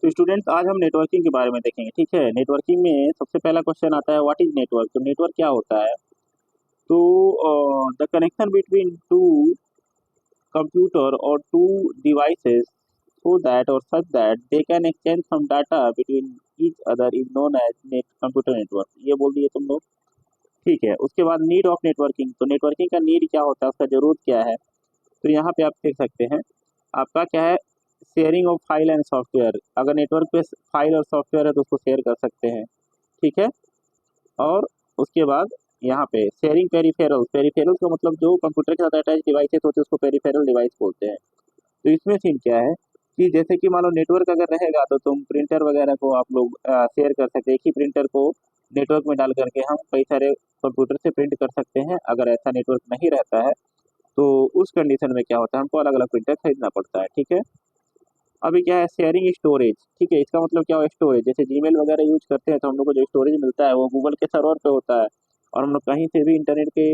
तो स्टूडेंट्स आज हम नेटवर्किंग के बारे में देखेंगे। ठीक है, नेटवर्किंग में सबसे पहला क्वेश्चन आता है व्हाट इज नेटवर्क। तो नेटवर्क क्या होता है? तो the connection between two computer और two devices so that or such that they can exchange some data between each other is known as net computer network. ये बोल दिए तुम लोग। ठीक है, उसके बाद नीड ऑफ नेटवर्किंग। तो नेटवर्किंग का नीड क्या होता है, उसका जरूरत क्या है? तो यहाँ पे आप देख सकते हैं आपका क्या है, sharing of file and software. अगर नेटवर्क पे फाइल और सॉफ्टवेयर है तो उसको शेयर कर सकते हैं। ठीक है, और उसके बाद यहाँ पे शेयरिंग पेरिफेरल्स। पेरिफेरल्स का मतलब जो कंप्यूटर के साथ अटैच डिवाइसेस होते हैं उसको पेरिफेरल डिवाइस बोलते हैं। तो इसमें सीन क्या है कि जैसे कि मान लो नेटवर्क अगर रहेगा तो तुम प्रिंटर वगैरह को आप लोग शेयर कर सकते हैं। एक ही प्रिंटर को नेटवर्क में डाल करके हम कई सारे कंप्यूटर से प्रिंट कर सकते हैं। अगर ऐसा नेटवर्क नहीं रहता है तो उस कंडीशन में क्या होता है, हमको अलग अलग प्रिंटर खरीदना पड़ता है। ठीक है, अभी क्या है शेयरिंग स्टोरेज। ठीक है, इसका मतलब क्या हुआ, स्टोरेज। जैसे जीमेल वगैरह यूज करते हैं तो हम लोग को जो स्टोरेज मिलता है वो गूगल के सर्वर पे होता है, और हम लोग कहीं से भी इंटरनेट के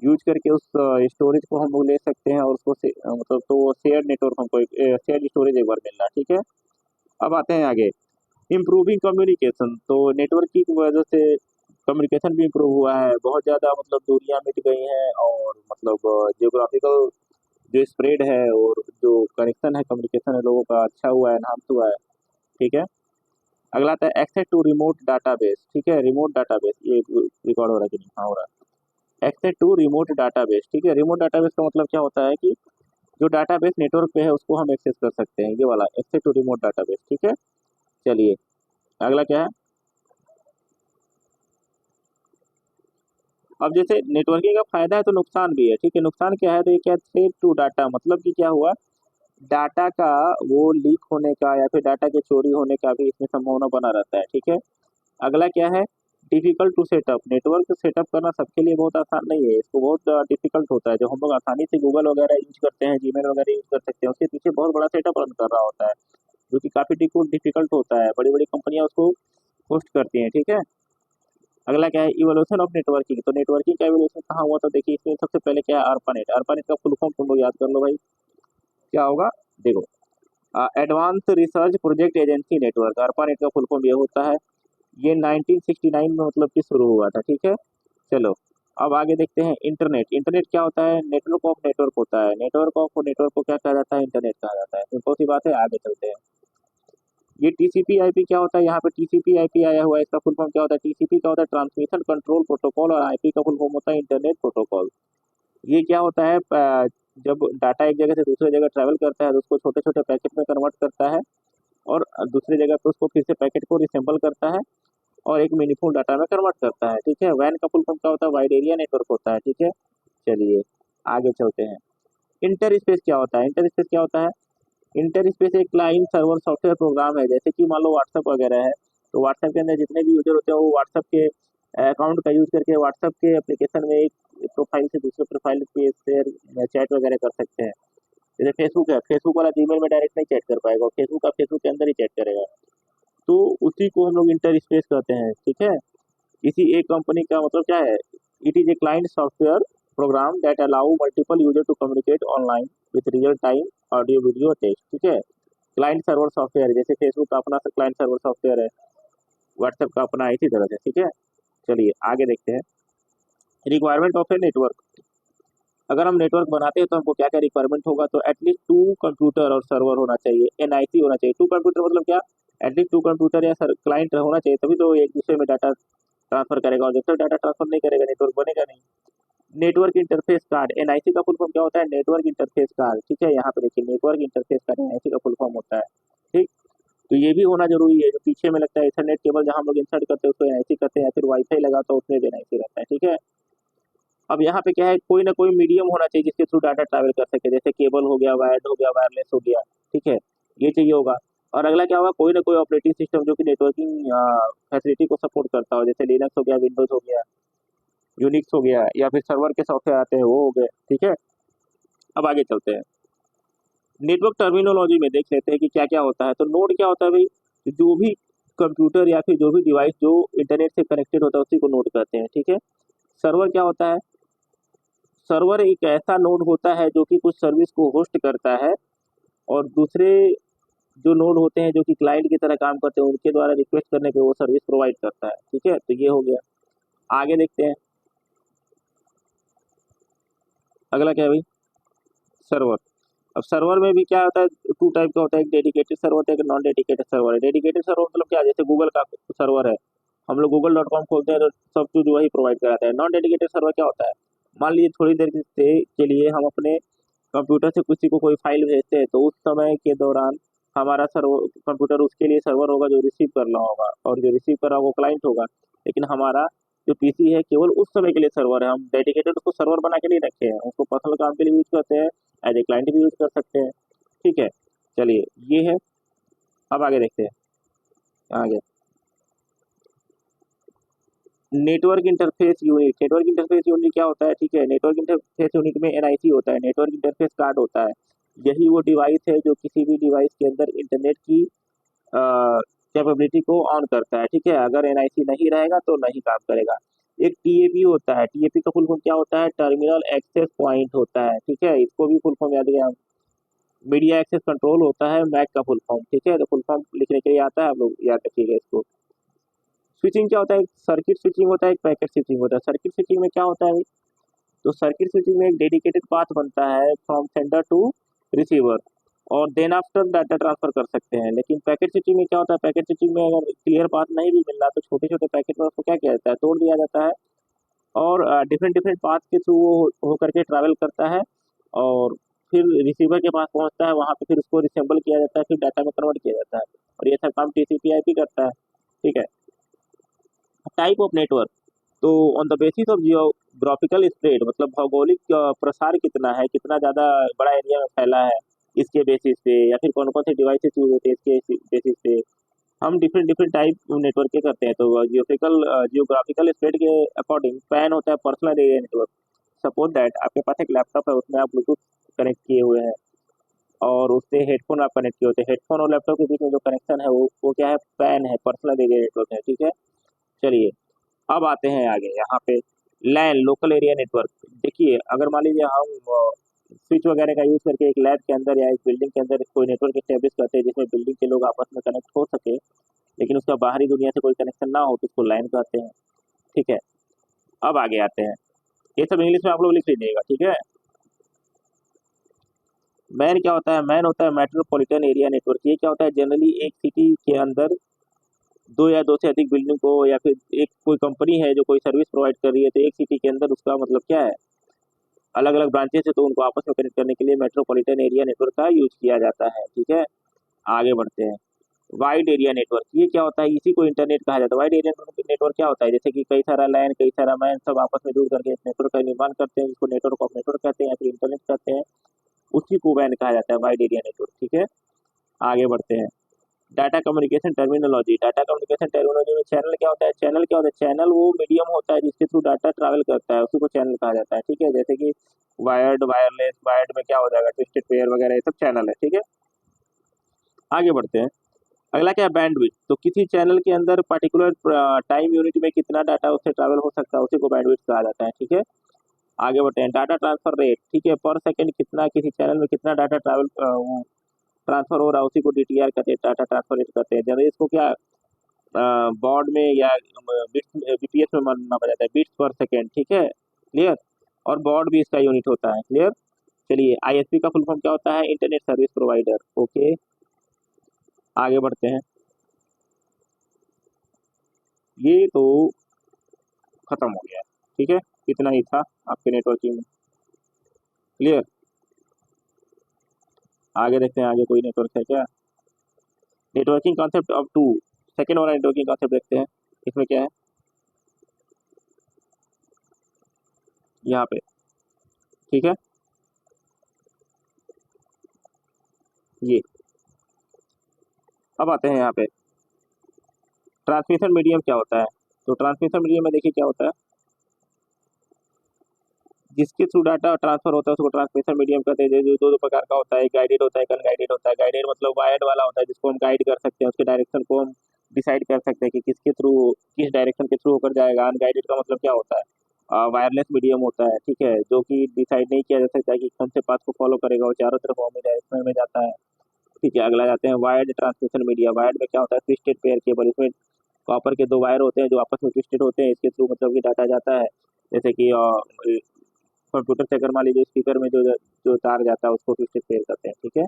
यूज करके उस स्टोरेज को हम लोग ले सकते हैं, और उसको मतलब तो शेयर नेटवर्क हमको शेयर स्टोरेज एक बार मिल रहा है। ठीक है, अब आते हैं आगे, इम्प्रूविंग कम्युनिकेशन। तो नेटवर्क की वजह से कम्युनिकेशन भी इम्प्रूव हुआ है, बहुत ज़्यादा मतलब दूरियां मिट गई हैं, और मतलब जियोग्राफिकल जो स्प्रेड है और जो कनेक्शन है, कम्युनिकेशन है लोगों का अच्छा हुआ है, एनहांस हुआ है। ठीक है, अगला आता है एक्सेस टू रिमोट डाटाबेस। ठीक है, रिमोट डाटाबेस, ये रिकॉर्ड हो रहा है कि नहीं? हाँ, हो रहा है। Access to remote database. ठीक है, रिमोट डाटाबेस का मतलब क्या होता है कि जो डाटाबेस नेटवर्क पे है उसको हम एक्सेस कर सकते हैं, ये वाला एक्सेस टू रिमोट डाटाबेस। ठीक है, चलिए अगला क्या है। अब जैसे नेटवर्किंग का फायदा है तो नुकसान भी है। ठीक है, नुकसान क्या है, तो ये क्या, थ्रेट टू डाटा, मतलब कि क्या हुआ, डाटा का वो लीक होने का या फिर डाटा के चोरी होने का भी इसमें संभावना बना रहता है। ठीक है, अगला क्या है, difficult to set up. Network setup करना सबके लिए बहुत आसान नहीं है, इसको बहुत डिफिकल्ट होता है। जो हम लोग आसानी से गूगल वगैरह यूज करते हैं, जीमेल वगैरह यूज कर सकते हैं, उसके पीछे बहुत बड़ा सेटअप रन कर रहा होता है, जो कि काफी डिफिकल्ट होता है। बड़ी बड़ी कंपनियां उसको होस्ट करती हैं। ठीक है, अगला क्या है, इवोल्यूशन ऑफ नेटवर्किंग। तो नेटवर्किंग का इवोल्यूशन कहाँ हुआ, तो देखिए इसमें सबसे पहले क्या है, आरपानेट। आरपानेट का फुल फॉर्म तुम लोग याद कर लो भाई, क्या होगा, देखो, advance research project agency network. ARPANET का फुल फॉर्म ये होता है। ये 1969 में मतलब कि शुरू हुआ था। ठीक है, चलो अब आगे देखते हैं इंटरनेट। इंटरनेट क्या होता है, नेटवर्क ऑफ नेटवर्क होता है। नेटवर्क ऑफ नेटवर्क को क्या कहा जाता है, इंटरनेट कहा जाता है। सिंपल सी बात है, आगे चलते हैं। ये टीसीपी आईपी क्या होता है, यहाँ पे टीसीपी आईपी आया हुआ है, इसका फुल फॉर्म क्या होता है, टीसीपी का होता है ट्रांसमिशन कंट्रोल प्रोटोकॉल, और आईपी का फुल फॉर्म होता है इंटरनेट प्रोटोकॉल। ये क्या होता है, जब डाटा एक जगह से दूसरे जगह ट्रैवल करता है तो उसको छोटे छोटे पैकेट में कन्वर्ट करता है, और दूसरी जगह पे उसको फिर से पैकेट को रिसेंबल करता है, और एक मीनिंगफुल डाटा में कन्वर्ट करता है। ठीक है, वैन का फुल फॉर्म क्या होता है, वाइड एरिया नेटवर्क होता है। ठीक है, चलिए आगे चलते हैं। इंटर स्पेस क्या होता है, इंटर स्पेस क्या होता है, इंटर स्पेस एक क्लाइंट सर्वर सॉफ्टवेयर प्रोग्राम है। जैसे कि मान लो व्हाट्सएप वगैरह है, तो व्हाट्सएप के अंदर जितने भी यूजर होते हैं वो व्हाट्सएप के अकाउंट का यूज करके व्हाट्सएप के एप्लीकेशन में एक प्रोफाइल से दूसरे प्रोफाइल के शेयर चैट वगैरह कर सकते हैं। जैसे फेसबुक है, फेसबुक वाला जीमेल में डायरेक्ट नहीं चैट कर पाएगा, फेसबुक का फेसबुक के अंदर ही चैट करेगा। तो उसी को हम लोग इंटर स्पेस कहते हैं। ठीक है, किसी एक कंपनी का मतलब क्या है, it is a client software program that allow multiple user to communicate online with real time audio video text. ठीक है, क्लाइंट सर्वर सॉफ्टवेयर है, जैसे फेसबुक का अपना क्लाइंट सर्वर सॉफ्टवेयर है, व्हाट्सएप का अपना, इसी तरह से। ठीक है, चलिए आगे देखते हैं। Requirement of a network. अगर हम नेटवर्क बनाते हैं तो हमको क्या क्या रिक्वायरमेंट होगा, तो एटलीस्ट टू कंप्यूटर और सर्वर होना चाहिए, एनआईसी होना चाहिए। टू कंप्यूटर मतलब क्या, एटलीस्ट टू कंप्यूटर या क्लाइंट होना चाहिए, तभी तो एक दूसरे में डाटा ट्रांसफर करेगा, और जब तक डाटा ट्रांसफर नहीं करेगा नेटवर्क बनेगा नहीं। नेटवर्क इंटरफेस कार्ड, एनआईसी का फुल फॉर्म क्या होता है, नेटवर्क इंटरफेस कार्ड। ठीक है, यहाँ पे देखिए नेटवर्क इंटरफेस कार्ड एनआईसी का फुल फॉर्म होता है। ठीक, तो ये भी होना जरूरी है। जो पीछे में लगता है इथरनेट केबल, जहाँ हम लोग इंसर्ट करते हैं उसको एनआईसी करते हैं, या फिर वाईफाई लगा तो उसमें भी एनआईसी रहता है। ठीक है, अब यहाँ पे क्या है, कोई ना कोई मीडियम होना चाहिए जिसके थ्रू डाटा ट्रैवल कर सके, जैसे केबल हो गया, वायर्ड हो गया, वायरलेस हो गया। ठीक है, ये चाहिए होगा। और अगला क्या होगा, कोई ना कोई ऑपरेटिंग सिस्टम जो कि नेटवर्किंग फैसिलिटी को सपोर्ट करता हो, जैसे लिनक्स हो गया, विंडोज हो गया, यूनिक्स हो गया, या फिर सर्वर के सॉफ्टवेयर आते हैं वो हो गए। ठीक है, अब आगे चलते हैं। नेटवर्क टर्मिनोलॉजी में देख लेते हैं कि क्या क्या होता है। तो नोड क्या होता है भाई, जो भी कंप्यूटर या फिर जो भी डिवाइस जो इंटरनेट से कनेक्टेड होता है उसी को नोड कहते हैं। ठीक है, सर्वर क्या होता है, सर्वर एक ऐसा नोड होता है जो कि कुछ सर्विस को होस्ट करता है, और दूसरे जो नोड होते हैं जो कि क्लाइंट की तरह काम करते हैं उनके द्वारा रिक्वेस्ट करने पे वो सर्विस प्रोवाइड करता है। ठीक है, तो ये हो गया। आगे देखते हैं, अगला क्या है भाई, सर्वर। अब सर्वर में भी क्या होता है, टू टाइप का होता है, एक डेडिकेटेड सर्वर होता है, एक नॉन डेडिकेटेड सर्वर है। डेडिकेटेड सर्वर मतलब क्या, जैसे गूगल का सर्वर है, हम लोग google.com खोलते हैं तो सब कुछ वही प्रोवाइड कराता है। नॉन डेडिकेटेड सर्वर क्या होता है, मान लीजिए थोड़ी देर के लिए हम अपने कंप्यूटर से किसी को कोई फाइल भेजते हैं, तो उस समय के दौरान हमारा सर्वर कंप्यूटर उसके लिए सर्वर होगा जो रिसीव कर रहा होगा, और जो रिसीव कर रहा होगा वो क्लाइंट होगा। लेकिन हमारा जो पीसी है केवल उस समय के लिए सर्वर है, हम डेडिकेटेड उसको सर्वर बना के नहीं रखे हैं, उसको पर्सनल काम के लिए यूज करते हैं, एज ए क्लाइंट भी यूज कर सकते हैं। ठीक है, चलिए ये है। अब आगे देखते हैं, आगे network interface unit. Network interface unit क्या होता है, ठीक है, नेटवर्क इंटरफेस यूनिट में एनआईसी होता है, नेटवर्क इंटरफेस कार्ड होता है। यही वो डिवाइस है जो किसी भी डिवाइस के अंदर इंटरनेट की कैपेबिलिटी को ऑन करता है। ठीक है, अगर एनआईसी नहीं रहेगा तो नहीं काम करेगा। एक टीएपी होता है, टीएपी का फुल फॉर्म क्या होता है, टर्मिनल एक्सेस पॉइंट होता है। ठीक है, इसको भी फुल फॉर्म याद किया, मीडिया एक्सेस कंट्रोल होता है मैक का फुल फॉर्म। ठीक है, तो फुल फॉर्म लिखने के लिए आता है, आप लोग याद रखिएगा इसको। स्विचिंग क्या होता है, सर्किट स्विचिंग होता है, एक पैकेट स्विचिंग होता है। सर्किट स्विचिंग में क्या होता है, तो सर्किट स्विचिंग में एक डेडिकेटेड पाथ बनता है फ्रॉम सेंडर टू रिसीवर, और देन आफ्टर डाटा ट्रांसफर कर सकते हैं। लेकिन पैकेट स्विचिंग में क्या होता है, पैकेट स्विचिंग में अगर क्लियर पाथ नहीं भी मिल रहा तो छोटे छोटे पैकेट में उसको क्या किया जाता है, तोड़ दिया जाता है, और डिफरेंट डिफरेंट पाथ के थ्रू वो होकर के ट्रैवल करता है, और फिर रिसीवर के पास पहुंचता है, वहां पे फिर उसको रिसेंबल किया जाता है, फिर डाटा में कन्वर्ट किया जाता है, और ये सब काम टीसीपी आईपी करता है। ठीक है, टाइप ऑफ नेटवर्क, तो on the basis of geographical spread, मतलब भौगोलिक प्रसार कितना है, कितना ज़्यादा बड़ा एरिया में फैला है, इसके बेसिस पे, या फिर कौन कौन से डिवाइसेस यूज होते हैं इसके बेसिस पे हम डिफरेंट डिफरेंट टाइप नेटवर्क के करते हैं। तो जियोग्राफिकल स्प्रेड के अकॉर्डिंग पैन होता है personal area network. Suppose that आपके पास एक लैपटॉप है, उसमें आप ब्लूटूथ कनेक्ट किए हुए हैं, और उससे हेडफोन आप कनेक्ट किए होते हैं, हेडफोन और लैपटॉप के बीच में जो कनेक्शन है वो क्या है, पैन है, पर्सनल एरिया नेटवर्क है। ठीक है, चलिए अब आते हैं आगे यहाँ पे, लैन लोकल एरिया नेटवर्क। देखिए अगर मान लीजिए हम स्विच वगैरह का यूज करके एक लैब के अंदर या एक बिल्डिंग के अंदर कोई नेटवर्क स्टेब्लिश करते हैं जिसमें बिल्डिंग के लोग आपस में कनेक्ट हो सके, लेकिन उसका बाहरी दुनिया से कोई कनेक्शन ना हो, तो उसको लैन कहते हैं। ठीक है, अब आगे आते हैं, ये सब इंग्लिश में आप लोग लिख लीजिएगा। ठीक है, मैन क्या होता है, मैन होता है मेट्रोपॉलिटन एरिया नेटवर्क। ये क्या होता है, जनरली एक सिटी के अंदर दो या दो से अधिक बिल्डिंग को, या फिर एक कोई कंपनी है जो कोई सर्विस प्रोवाइड कर रही है, तो एक सिटी के अंदर उसका मतलब क्या है, अलग अलग ब्रांचेस है, तो उनको आपस में कनेक्ट करने के लिए मेट्रोपॉलिटन एरिया नेटवर्क का यूज किया जाता है। ठीक है, आगे बढ़ते हैं, वाइड एरिया नेटवर्क। ये क्या होता है, इसी को इंटरनेट कहा जाता है। वाइड एरिया नेटवर्क क्या होता है, जैसे कि कई सारा लैन कई सारा मैन सब आपस में जुड़ करके नेटवर्क का निर्माण करते हैं, जिसको नेटवर्क ऑफ नेटवर्क कहते हैं या फिर इंटरनेट कहते हैं, उसी को वैन कहा जाता है, वाइड एरिया नेटवर्क। ठीक है, आगे बढ़ते हैं, data communication terminology. Data communication terminology में चैनल क्या होता है, चैनल क्या होता है, चैनल वो मीडियम होता है जिसके थ्रू डाटा ट्रैवल करता है, उसी को चैनल कहा जाता है। ठीक है, जैसे कि वायर्ड, वायरलेस, वायर्ड में क्या हो जाएगा, ट्विस्टेड पेयर वगैरह, ये सब चैनल है। ठीक है, आगे बढ़ते हैं, अगला क्या है, बैंडविड्थ। तो किसी चैनल के अंदर पर्टिकुलर टाइम यूनिट में कितना डाटा उससे ट्रैवल हो सकता है, उसी को बैंडविड्थ कहा जाता है। ठीक है, आगे बढ़ते हैं, डाटा ट्रांसफर रेट। ठीक है, पर सेकंड कितना किसी चैनल में कितना डाटा ट्रांसफर हो रहा है, उसी को डीटीआर कहते हैं, डाटा ट्रांसफर रेट कहते हैं। जनरली इसको क्या बॉर्ड में या बीपीएस में मानना जाता है, बीट्स पर सेकेंड। ठीक है, क्लियर, और बॉर्ड भी इसका यूनिट होता है। क्लियर, चलिए आईएसपी का फुल फॉर्म क्या होता है, इंटरनेट सर्विस प्रोवाइडर। ओके, आगे बढ़ते हैं, ये तो खत्म हो गया। ठीक है, इतना ही था आपके नेटवर्किंग में। क्लियर, आगे देखते हैं, आगे कोई नेटवर्क है क्या, networking concept of two, second वाला नेटवर्किंग कॉन्सेप्ट देखते हैं, इसमें क्या है यहाँ पे। ठीक है, ये अब आते हैं यहाँ पे, ट्रांसमिशन मीडियम क्या होता है। तो ट्रांसमिशन मीडियम में देखिए क्या होता है, जिसके थ्रू डाटा ट्रांसफर होता है उसको ट्रांसमिशन मीडियम कहते हैं। जो दो दो प्रकार का होता है, एक गाइडेड होता है, एक अनगाइडेड होता है। गाइडेड मतलब वायर्ड वाला होता है, जिसको हम गाइड कर सकते हैं, उसके डायरेक्शन को हम डिसाइड कर सकते हैं कि किसके थ्रू, किस डायरेक्शन के थ्रू होकर जाएगा। अनगाइडेड का मतलब क्या होता है, वायरलेस मीडियम होता है। ठीक है, जो कि डिसाइड नहीं किया जा सकता है कि कौन से पाथ को फॉलो करेगा, वो चारों तरफ हमें डायरेक्शन में जाता है। ठीक है, अगला जाते हैं वायर्ड ट्रांसमिशन मीडिया। वायर्ड में क्या होता है, ट्विस्टेड पेयर केबल। इसमें कॉपर के दो वायर होते हैं जो आपस में ट्विस्टेड होते हैं, इसके थ्रू मतलब कि डाटा जाता है। जैसे कि कंप्यूटर से अगर मान लीजिए स्पीकर में जो जो तार जाता है उसको ट्विस्टेड पेयर कहते हैं। ठीक है,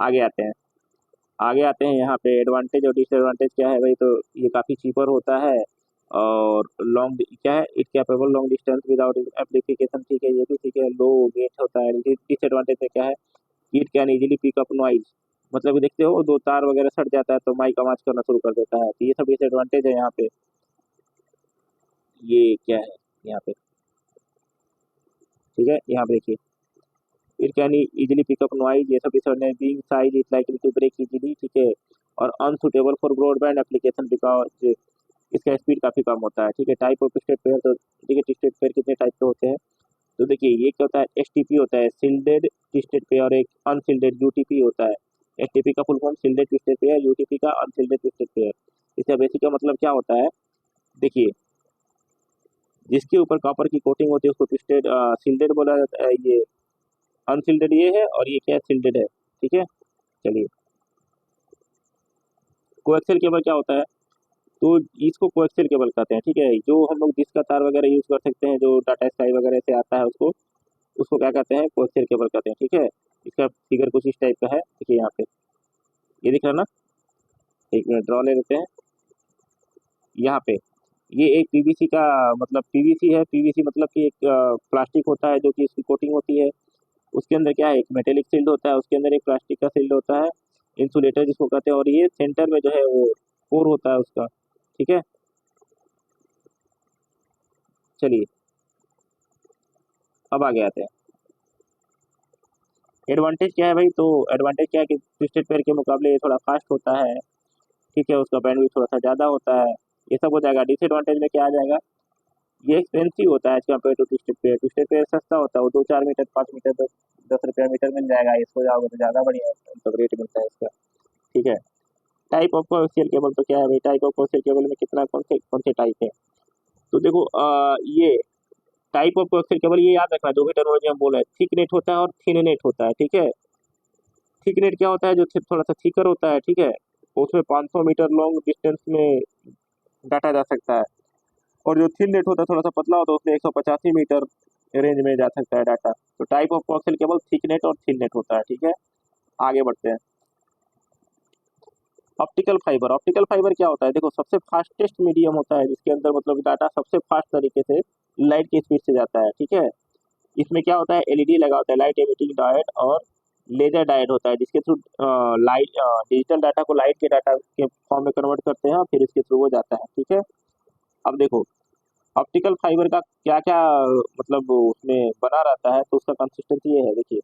आगे आते हैं। आगे आते हैं यहाँ पे एडवांटेज और डिसएडवांटेज क्या है भाई, तो ये काफ़ी चीपर होता है और लॉन्ग क्या है, it capable long distance without amplification. ठीक है, ये भी ठीक है। लो वेट होता है। डिसएडवांटेज में क्या है, it can easily pick up noise. मतलब कि देखते हो दो तार वगैरह सट जाता है तो माइक आवाज करना शुरू कर देता है, तो ये सब डिसएडवांटेज है यहाँ पे। ये क्या है यहाँ पे, ठीक है, यहाँ पे देखिए it can easily pick up noise, ये सब disadvantage. Being size it likely to break easily. ठीक है, और unsuitable for broadband application because इसका स्पीड काफ़ी कम होता है। ठीक है, टाइप ऑफ ट्विस्टेड पेयर, तो देखिए ट्विस्टेड पेयर कितने टाइप के होते हैं, तो देखिए ये क्या होता है, एसटीपी होता है सिल्डेड ट्विस्टेड पेयर, और एक अनसिल्डेड यूटीपी होता है। एसटीपी का full form सिल्डेड twisted pair, UTP का अनसिल्डेड ट्विस्टेड पेयर। इसका बेसिक का मतलब क्या होता है, देखिए जिसके ऊपर कॉपर की कोटिंग होती है उसको ट्विस्टेड सिल्डेड बोला जाता है। ये अनसिल्डेड ये है और ये क्या सिल्डेड है। ठीक है, चलिए कोएक्सियल केबल क्या होता है, तो इसको कोएक्सियल केबल कहते हैं। ठीक है, जो हम लोग जिसका तार वगैरह यूज कर सकते हैं, जो डाटा स्काई वगैरह से आता है उसको उसको क्या कहते हैं, कोएक्सियल केबल कहते हैं। ठीक है, इसका फिगर कुछ इस टाइप का है। देखिए यहाँ पे ये दिख रहा है ना, एक मिनट ड्रॉ ले लेते हैं। यहाँ पे ये एक पीवीसी का मतलब पीवीसी है। पीवीसी मतलब कि एक प्लास्टिक होता है जो कि इसकी कोटिंग होती है। उसके अंदर क्या है, एक मेटेलिक सील्ड होता है, उसके अंदर एक प्लास्टिक का सील्ड होता है, इंसुलेटर जिसको कहते हैं, और ये सेंटर में जो है वो कोर होता है उसका। ठीक है, चलिए अब आगे आते हैं। एडवांटेज क्या है भाई, तो एडवांटेज क्या है कि ट्विस्टेड पेयर के मुकाबले ये थोड़ा फास्ट होता है। ठीक है, उसका बैंडविड्थ थोड़ा सा ज़्यादा होता है, ये सब हो जाएगा। डिसएडवांटेज में क्या आ जाएगा, ये एक्सपेंसिव होता है as compare to twisted pair. Twisted pair सस्ता होता है, वो 2-4 मीटर 5 मीटर 10 रुपया मीटर मिल जाएगा। इसको जाओगे तो ज़्यादा बढ़िया मतलब रेट मिलता है इसका। ठीक है, टाइप ऑफ कोएक्सियल केबल तो क्या है भाई, टाइप ऑफ कोएक्सियल केबल में कितना कौन से टाइप है, तो देखो ये टाइप ऑफ कोएक्सियल केबल ये याद रखना, जो भी टर्मिनोलॉजी हम बोल रहे हैं, थिक नेट होता है और थिन नेट होता है। ठीक है, थिक नेट क्या होता है, जो थोड़ा सा थिकर होता है। ठीक है, उसमें 500 मीटर लॉन्ग डिस्टेंस में डाटा जा सकता है, और जो थिन नेट होता है थोड़ा सा पतला होता है, उसमें 185 मीटर रेंज में जा सकता है डाटा। तो type of coaxial cable thick net और थिन नेट होता है। ठीक है, आगे बढ़ते हैं। ऑप्टिकल फाइबर, ऑप्टिकल फाइबर क्या होता है, देखो सबसे फास्टेस्ट मीडियम होता है जिसके अंदर मतलब डाटा सबसे फास्ट तरीके से लाइट की स्पीड से जाता है। ठीक है, इसमें क्या होता है, एलईडी लगा होता है, लाइट एमिटिंग डायोड, और लेजर डायोड होता है जिसके थ्रू लाइट डिजिटल डाटा को लाइट के डाटा के फॉर्म में कन्वर्ट करते हैं और फिर इसके थ्रू वो जाता है। ठीक है, अब देखो ऑप्टिकल फाइबर का क्या क्या मतलब उसमें बना रहता है, तो उसका कंसिस्टेंसी ये है। देखिए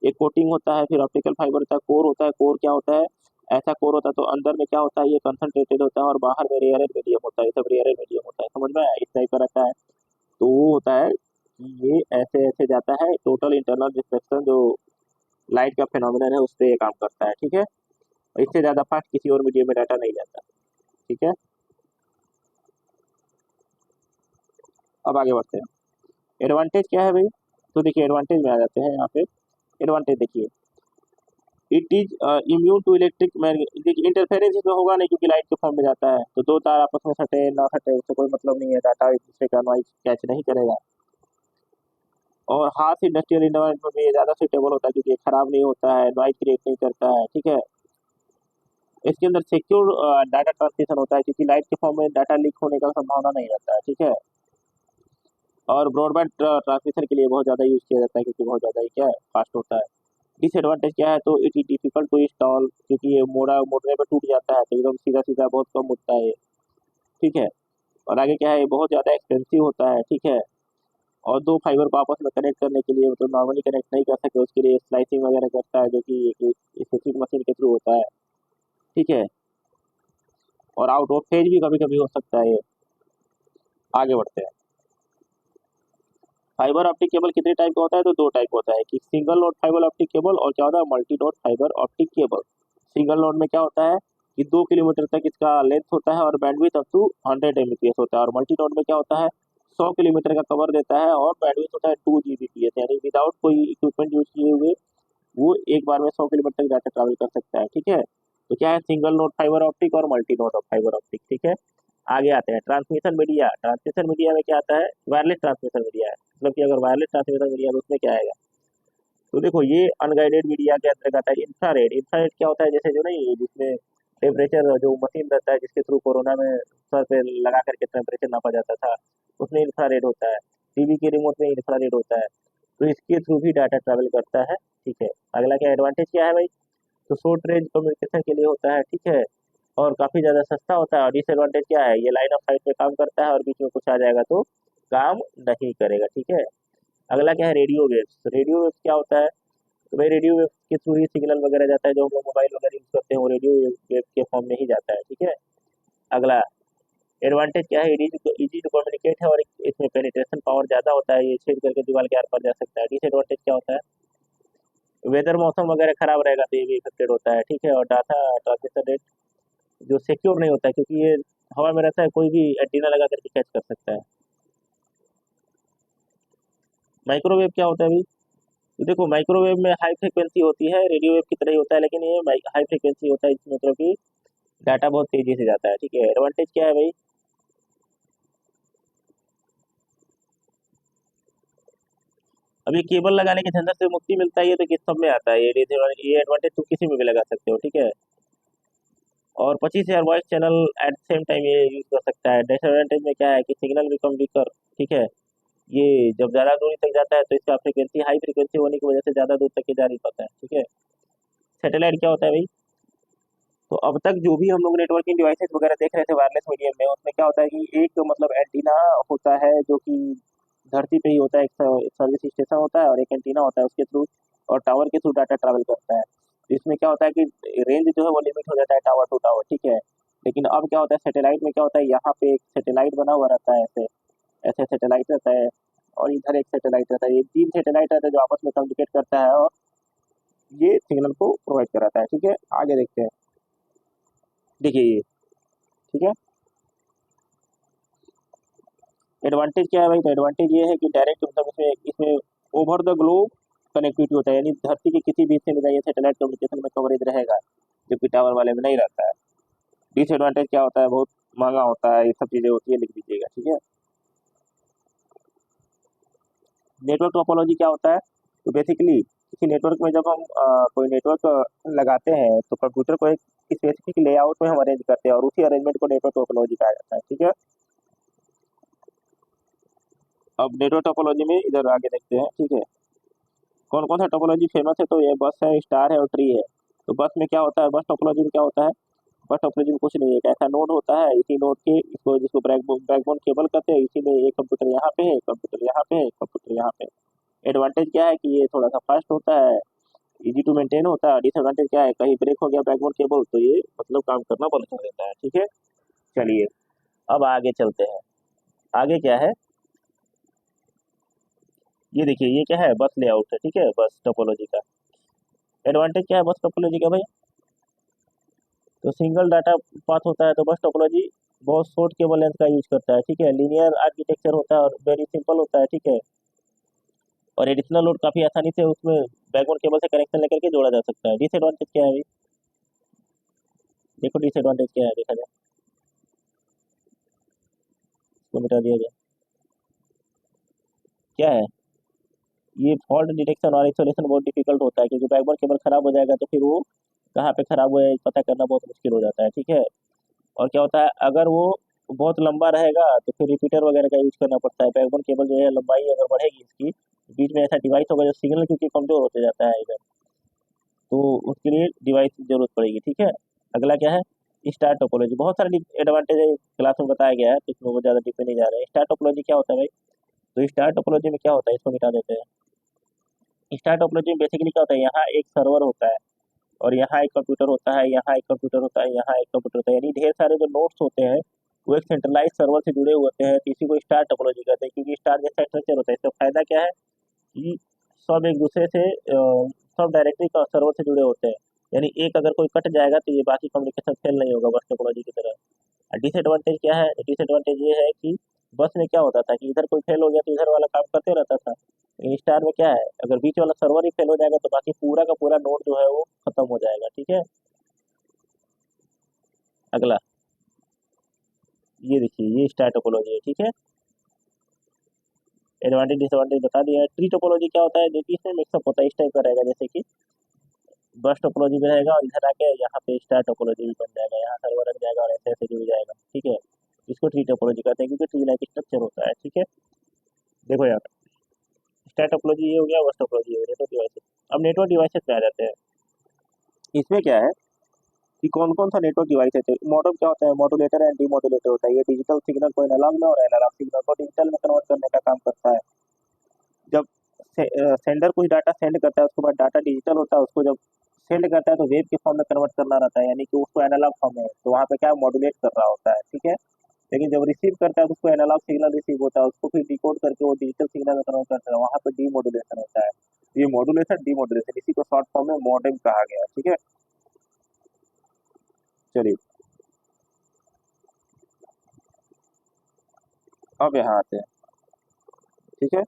एक कोटिंग होता है, फिर ऑप्टिकल फाइबर का कोर होता है। कोर क्या होता है, ऐसा कोर होता है तो अंदर में क्या होता है, ये कंसंट्रेटेड होता है, और बाहर में रेयर मीडियम होता है। ये सब रेयर मीडियम होता है, समझ में आया, इस टाइप का रहता है। तो वो होता है कि ये ऐसे ऐसे जाता है, टोटल इंटरनल रिफ्लेक्शन जो लाइट का फिनोमिनन है उस पर ये काम करता है। ठीक है, और इससे ज़्यादा फास्ट किसी और मीडियम में डाटा नहीं जाता। ठीक है, अब आगे बढ़ते हैं। एडवांटेज क्या है भाई, तो देखिए एडवांटेज में आ जाते हैं यहाँ पे। एडवांटेज देखिए, it is immune to electric देखिए इंटरफेरेंस इसमें होगा नहीं क्योंकि लाइट के फॉर्म में जाता है, तो दो तार आपस में सटे ना सटे उससे कोई मतलब नहीं है, डाटा एक दूसरे का नॉइज कैच नहीं करेगा। और हाथ इंडस्ट्रियल इन्वायरमेंट में ये ज़्यादा सुटेबल होता है क्योंकि ये खराब नहीं होता है, नॉइज क्रिएट नहीं करता है। ठीक है, इसके अंदर सिक्योर डाटा ट्रांसमिशन होता है क्योंकि लाइट के फॉर्म में डाटा लीक होने का संभावना नहीं रहता है। ठीक है, और ब्रॉडबैंड ट्रांसमिशन के लिए बहुत ज़्यादा यूज़ किया जाता है क्योंकि बहुत ज़्यादा ही क्या है फास्ट होता है। डिसएडवांटेज क्या है, तो it is difficult to install क्योंकि ये मोड़ने पे टूट जाता है, तो एकदम सीधा सीधा बहुत कम उठता है ये। ठीक है, और आगे क्या है, ये बहुत ज़्यादा एक्सपेंसिव होता है। ठीक है, और दो फाइबर को आपस में कनेक्ट करने के लिए मतलब नॉर्मली कनेक्ट नहीं कर सकते, उसके लिए स्लाइसिंग वगैरह करता है जो कि एक स्पेसिफिक मशीन के थ्रू होता है। ठीक है, और आउट ऑफ फेज भी कभी कभी हो सकता है ये। आगे बढ़ते हैं। फाइबर ऑप्टिक केबल कितने टाइप का होता है, तो दो टाइप होता है कि single node fibre optic cable और क्या होता है multi node fibre optic cable. Single node में क्या होता है कि 2 किलोमीटर तक इसका लेंथ होता है और बैंडविड्थ अप टू 100 Mbps होता है, और मल्टी नोड में क्या होता है 100 किलोमीटर का कवर देता है और बैंडविड्थ होता है 2 Gbps, यानी विदाउट कोई इक्विपमेंट यूज किए हुए वो एक बार में 100 किलोमीटर तक डाटा ट्रैवल कर सकता है, ठीक है। तो क्या है, सिंगल नोड फाइबर ऑप्टिक और multi node of fibre optic, ठीक है। आगे आते हैं ट्रांसमिशन मीडिया। ट्रांसमिशन मीडिया में क्या आता है, वायरलेस ट्रांसमिशन मीडिया है, मतलब कि अगर वायरलेस ट्रांसमिशन मीडिया में उसमें क्या आएगा, तो देखो ये अनगाइडेड मीडिया के अंतर्गत आता है। इंफ्रारेड, इंफ्रारेड क्या होता है, जैसे जो नहीं जिसमें टेम्परेचर जो मशीन रहता है जिसके थ्रू कोरोना में सर पे लगा करके टेम्परेचर नापा जाता था, उसमें इंफ्रारेड होता है। टीवी के रिमोट में इंफ्रारेड होता है, तो इसके थ्रू भी डाटा ट्रैवल करता है, ठीक है। अगला क्या एडवांटेज क्या है भाई, तो शॉर्ट रेंज कम्युनिकेशन के लिए होता है, ठीक है। और काफ़ी ज़्यादा सस्ता होता है। और डिसएडवांटेज क्या है, ये लाइन ऑफ साइट पे काम करता है और बीच में कुछ आ जाएगा तो काम नहीं करेगा, ठीक है। अगला क्या है, रेडियो वेव्स। रेडियो वेव्स क्या होता है, तो भाई रेडियो वेव के थ्रू ही सिग्नल वगैरह जाता है, जो हम लोग मोबाइल वगैरह यूज करते हैं वो रेडियो वेव के फॉर्म में ही जाता है, ठीक है। अगला एडवांटेज क्या है, इजी टू कम्युनिकेट है और इसमें पेनिट्रेशन पावर ज़्यादा होता है, ये छेद करके दीवार के आर पार जा सकता है। डिसएडवांटेज क्या होता है, वेदर मौसम वगैरह खराब रहेगा तो ये भी इफेक्टेड होता है, ठीक है। और डाटा ट्रांसमिशन रेट जो सिक्योर नहीं होता है, क्योंकि ये हवा में रहता है, कोई भी एंटीना लगा करके कैच कर सकता है। माइक्रोवेव क्या होता है भाई, तो देखो माइक्रोवेव में हाई फ्रिक्वेंसी होती है, रेडियो वेव की तरह ही होता है, लेकिन ये हाई फ्रिक्वेंसी होता है, इसमें मतलब कि डाटा बहुत तेजी से जाता है, ठीक है। एडवांटेज क्या है भाई, अभी केबल लगाने के झंझट से मुक्ति मिलता है, ये तो किस सब में आता है, ये एडवांटेज तुम किसी में भी लगा सकते हो, ठीक है। और 25,000 voice channel at same time ये यूज कर सकता है। डिसएडवांटेज में क्या है कि सिग्नल बिकम वीकर, ठीक है। ये जब ज़्यादा दूरी तक जाता है तो इसका फ्रिक्वेंसी हाई फ्रिक्वेंसी होने की वजह से ज़्यादा दूर तक ये जा नहीं पाता है, ठीक है। सैटेलाइट क्या होता है भाई, तो अब तक जो भी हम लोग नेटवर्किंग डिवाइसेस वगैरह देख रहे थे वायरलेस मीडियम में, उसमें क्या होता है कि एक मतलब एंटीना होता है जो कि धरती पे ही होता है, एक सर्विस स्टेशन होता है और एक एंटीना होता है उसके थ्रू, और टावर के थ्रू डाटा ट्रैवल करता है। तो इसमें क्या होता है कि रेंज जो है वो लिमिट हो जाता है टावर टू टावर, ठीक है। लेकिन अब क्या होता है सैटेलाइट में, क्या होता है यहाँ पे एक सैटेलाइट बना हुआ रहता है, ऐसे ऐसे सैटेलाइट रहता है, और इधर एक सैटेलाइट रहता है, ये तीन सैटेलाइट रहता है जो आपस में कम्युनिकेट करता है और ये सिग्नल को प्रोवाइड कराता है, ठीक है। आगे देखते हैं, देखिए ये, ठीक है। एडवांटेज क्या है भाई, तो एडवांटेज ये है कि डायरेक्ट मतलब इसमें इसमें ओवर द ग्लोब कनेक्टिविटी होता है, यानी धरती के किसी भी हिस्से में जाइए सैटेलाइट कम्युनिकेशन में कवरेज रहेगा, जो कि टावर वाले में नहीं रहता है। डिसएडवांटेज क्या होता है, बहुत महंगा होता है, ये सब चीज़ें होती है, लिख दीजिएगा, ठीक है। नेटवर्क टोपोलॉजी क्या होता है, तो बेसिकली किसी नेटवर्क में जब हम कोई नेटवर्क लगाते हैं तो कंप्यूटर को एक स्पेसिफिक लेआउट में हम अरेंज करते हैं और उसी अरेंजमेंट को नेटवर्क टोपोलॉजी कहा जाता है, ठीक है। अब नेटवर्क टोपोलॉजी में इधर आगे देखते हैं, ठीक है। कौन कौन सा टोपोलॉजी फेमस है, तो ये बस है, स्टार है और ट्री है। तो बस में क्या होता है, बस टोपोलॉजी में क्या होता है, बस टोपोलॉजी में कुछ नहीं है, एक ऐसा नोड होता है, इसी नोड के इसको जिसको बैकबोन केबल कहते हैं, इसी में एक कंप्यूटर यहाँ पे है, एक कंप्यूटर यहाँ पे है, एक कंप्यूटर यहाँ पे है। एडवांटेज क्या है कि ये थोड़ा सा फास्ट होता है, इजी टू मेंटेन होता है। डिसएडवांटेज क्या है, कहीं ब्रेक हो गया बैकबोन केबल तो ये मतलब काम करना बंद कर देता है, ठीक है। चलिए अब आगे चलते हैं। आगे क्या है, ये देखिए ये क्या है, बस लेआउट है, ठीक है, बस टोपोलॉजी का। एडवांटेज क्या है बस टोपोलॉजी का भाई, तो सिंगल डाटा पाथ होता है, तो बस टोपोलॉजी बहुत शॉर्ट केबल लेंथ का यूज करता है, ठीक है। लीनियर आर्किटेक्चर होता है और वेरी सिंपल होता है, ठीक है। और एडिशनल लोड काफी आसानी से उसमें बैकबोन केबल से कनेक्शन लेकर के जोड़ा जा सकता है। डिसएडवांटेज क्या है भाई, देखो डिसएडवांटेज क्या है, देखा जाए इसको मिटा दिया जाए, क्या है, ये फॉल्ट डिटेक्शन और आइसोलेशन बहुत डिफिकल्ट होता है, क्योंकि बैकबोन केबल खराब हो जाएगा तो फिर वो कहाँ पे खराब हुआ है पता करना बहुत मुश्किल हो जाता है, ठीक है। और क्या होता है, अगर वो बहुत लंबा रहेगा तो फिर रिपीटर वगैरह का यूज करना पड़ता है। बैकबोन केबल जो है लंबाई अगर बढ़ेगी इसकी, बीच में ऐसा डिवाइस होगा जो सिग्नल क्योंकि कमजोर होते जाता है इधर, तो उसके लिए डिवाइस की जरूरत पड़ेगी, ठीक है। अगला क्या है, स्टार टोपोलॉजी। बहुत सारे एडवांटेज है, क्लास में बताया गया है तो इसमें वो ज्यादा डीप में नहीं जा रहे हैं। स्टार टोपोलॉजी क्या होता है भाई, तो स्टार टोपोलॉजी में क्या होता है, इसको मिटा देते हैं। स्टार टोपोलॉजी में बेसिकली क्या होता है, यहाँ एक सर्वर होता है और यहाँ एक कंप्यूटर होता है, यहाँ एक कंप्यूटर होता है, यहाँ एक कंप्यूटर होता है, यानी ढेर सारे जो नोड्स होते हैं वो एक सेंट्रलाइज सर्वर से जुड़े हुए होते हैं, तो इसी को स्टार टोपोलॉजी कहते हैं, क्योंकि स्टार जैसा स्ट्रक्चर होता है। इसका फायदा क्या है कि सब एक दूसरे से सब डायरेक्टली सर्वर से जुड़े होते हैं, यानी एक अगर कोई कट जाएगा तो ये बाकी कम्युनिकेशन फेल नहीं होगा बस टोपोलॉजी की तरह। डिसएडवांटेज क्या है, डिसएडवांटेज ये है कि बस में क्या होता था कि इधर कोई फेल हो गया तो इधर वाला काम करते रहता था, इंस्टार में क्या है, अगर बीच वाला सर्वर ही फेल हो जाएगा तो बाकी पूरा का पूरा नोड जो है वो खत्म हो जाएगा, ठीक है। अगला, ये देखिए ये स्टार टोपोलॉजी है, ठीक है। एडवांटेज डिसएडवांटेज बता दिया है। ट्री टोपोलॉजी क्या होता है, देखिए इसमें मिक्सअप होता है, इस टाइप का रहेगा जैसे कि बस टोपोलॉजी में रहेगा और इधर आके यहाँ पे स्टार टोपोलॉजी भी बन जाएगा, यहाँ सर्वर रख जाएगा और ऐसे ऐसे जुड़ जाएगा, ठीक है। इसको ट्री टोपोलॉजी कहते हैं क्योंकि ट्री लाइक स्ट्रक्चर होता है, ठीक है। देखो यार, स्टार टोपोलॉजी ये हो गया, बस टोपोलॉजी हो गया, नेटवर्क डिवाइसेस। अब नेटवर्क डिवाइसेस पे आ जाते हैं। इसमें क्या है कि कौन कौन सा नेटवर्क डिवाइस है। तो मॉडल क्या होता है, मॉड्यूलेटर एंड डीमॉड्यूलेटर होता है। ये डिजिटल सिग्नल को एनालॉग में और एनालॉग सिग्नल को डिजिटल में कन्वर्ट करने का काम करता है। जब सेंडर कुछ डाटा सेंड करता है उसके बाद डाटा डिजिटल होता है, उसको जब सेंड करता है तो वेव के फॉर्म में कन्वर्ट करना रहता है, यानी कि उसको एनालॉग फॉर्म में, तो वहाँ पे क्या मॉड्यूलेट कर रहा होता है, ठीक है। लेकिन जब रिसीव करता है तो उसको एनालॉग सिग्नल रिसीव होता है, उसको फिर डिकोड करके वो डिजिटल सिग्नल में कन्वर्ट करता है, वहाँ पे डीमॉड्यूलेशन होता है। ये मॉड्यूलेशन डीमॉड्यूलेशन इसी को शॉर्ट फॉर्म में मॉडेम कहा गया है, ठीक है। चलिए अब यहाँ आते हैं, ठीक है।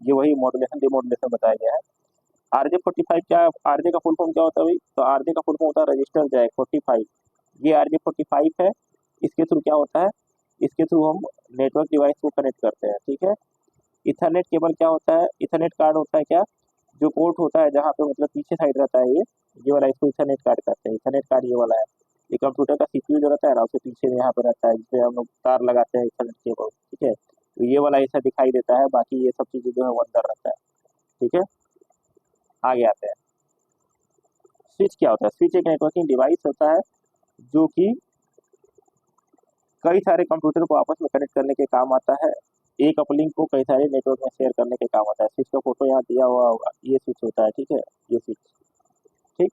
ये वही मॉड्यूलेशन डीमॉड्यूलेशन बताया गया है। RJ45 क्या, आरजे का फुल फॉर्म क्या होता है भाई, तो आरजे का फुल फॉर्म होता है रजिस्टर जैक 45। ये RJ45 है। इसके थ्रू क्या होता है, इसके थ्रू हम नेटवर्क डिवाइस को कनेक्ट करते हैं, ठीक है। इथरनेट केबल क्या होता है, इथरनेट कार्ड होता है क्या, जो पोर्ट होता है जहाँ पे मतलब पीछे साइड रहता है ये वाला, इसको इथरनेट कार्ड कहते हैं। इथरनेट कार्ड ये वाला है। ये कंप्यूटर का सीपीयू जो रहता है ना, उसके पीछे में यहाँ पे रहता है, जिसपे हम लोग तार लगाते हैं इथरनेट केबल, ठीक है। तो ये वाला ऐसा दिखाई देता है, बाकी ये सब चीजें जो है वो अंदर रहता है, ठीक है। आगे आते हैं, स्विच क्या होता है। स्विच एक नेटवर्किंग डिवाइस होता है जो कि कई सारे कंप्यूटर को आपस में कनेक्ट करने के काम आता है। एक अपलिंक को कई सारे नेटवर्क में शेयर करने के काम आता है। स्विच का फोटो यहाँ दिया हुआ होगा, ये स्विच होता है, ठीक है। ये स्विच, ठीक।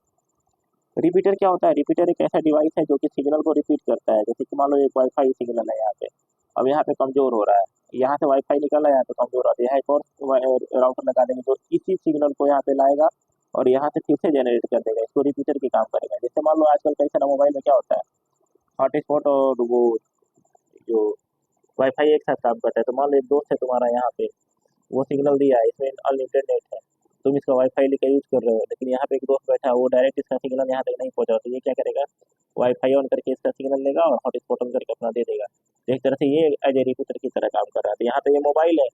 रिपीटर क्या होता है, रिपीटर एक ऐसा डिवाइस है जो कि सिग्नल को रिपीट करता है। जैसे कि मान लो एक वाईफाई सिग्नल है यहाँ पे, अब यहाँ पे कमजोर हो रहा है, यहाँ से वाईफाई निकल रहा है, यहाँ पे कमजोर आता है, यहाँ एक और राउटर लगा देंगे जो इसी सिग्नल को यहाँ पे लाएगा और यहाँ से फिर से जनरेट कर देगा, इसको रिपीटर की काम करेगा। जैसे मान लो आजकल कई सारा मोबाइल में क्या होता है, हॉटस्पॉट और वो जो वाईफाई एक साथ काम करता है। तो मान लो एक दोस्त है तुम्हारा यहाँ पे, वो सिग्नल दिया है, इसमें अनलिमिटेड नेट है, तुम इसका वाईफाई लेकर यूज कर रहे हो, लेकिन यहाँ पे एक दोस्त बैठा है, वो डायरेक्ट इसका सिग्नल यहाँ तक नहीं पहुंचा, तो ये क्या करेगा, वाईफाई ऑन करके इसका सिग्नल लेगा और हॉटस्पॉट ऑन करके अपना दे देगा। तो एक तरह से ये एज ए रिपीटर की तरह काम कर रहा है। तो यहाँ पे ये मोबाइल है,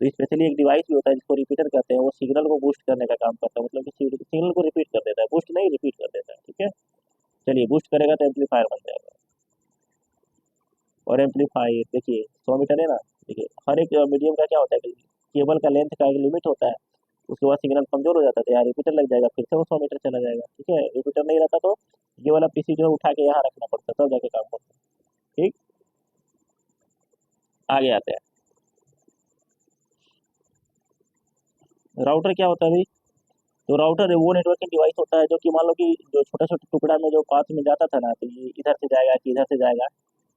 तो स्पेशली एक डिवाइस भी होता है जिसको रिपीटर कहते हैं, वो सिग्नल को बूस्ट करने का काम करता है, मतलब कि सिग्नल को रिपीट कर देता है, बूस्ट नहीं रिपीट कर देता है, ठीक है। चलिए, बूस्ट करेगा तो एम्पलीफायर बन जाएगा। और एम्पलीफायर देखिए 100 मीटर है ना, देखिए हर एक मीडियम का क्या होता है कि केबल का लेंथ का एक लिमिट होता है, उसके बाद सिग्नल कमजोर हो जाता है तो यहाँ रिपीटर लग जाएगा, फिर से वो 100 मीटर चला जाएगा, ठीक है। रिपीटर नहीं रहता तो ये वाला पीसी जो है उठा के यहाँ रखना पड़ता है, तब जाके काम करता है, ठीक। आगे आते हैं, राउटर क्या होता है भाई। तो राउटर वो नेटवर्किंग डिवाइस होता है जो कि मान लो कि जो छोटा छोटा टुकड़ा में जो पाथ में जाता था ना, तो ये इधर से जाएगा कि इधर से जाएगा,